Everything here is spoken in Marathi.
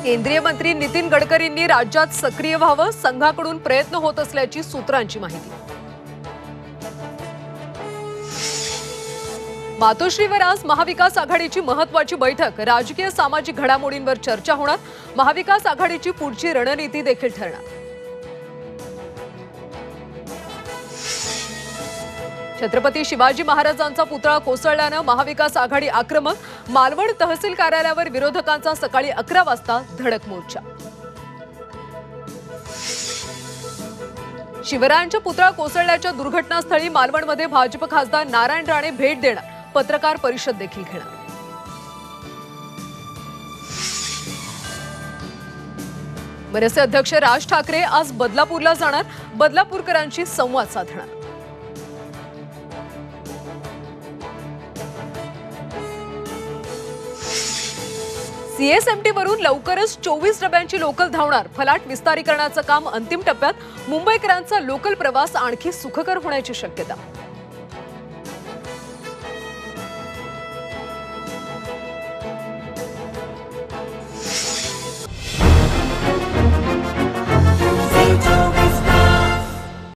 केंद्रीय मंत्री नितीन गडकरींनी राज्यात सक्रिय व्हावं, संघाकडून प्रयत्न होत असल्याची सूत्रांची माहिती। मातोश्रीवर आज महाविकास आघाडीची महत्त्वाची बैठक, राजकीय सामाजिक घडामोडींवर चर्चा होणार, महाविकास आघाडीची पुढची रणनीती देखील ठरणार। छत्रपती शिवाजी महाराजांचा पुतळा कोसळल्यानं महाविकास आघाडी आक्रमक, मालवण तहसील कार्यालयावर विरोधकांचा सकाळी 11 वाजता धडक मोर्चा। शिवरायांच्या पुतळा कोसळल्याच्या दुर्घटनास्थळी मालवणमध्ये भाजप खासदार नारायण राणे भेट देणार, पत्रकार परिषद देखील घेणार। मनसे अध्यक्ष राज ठाकरे आज बदलापूरला जाणार, बदलापूरकरांशी संवाद साधणार। सीएसएमटी वरून लवकरच 24 डब्यांची लोकल धावणार, फलाट विस्तारीकरणाचं काम अंतिम टप्प्यात, मुंबईकरांचा लोकल प्रवास आणखी सुखकर होण्याची शक्यता।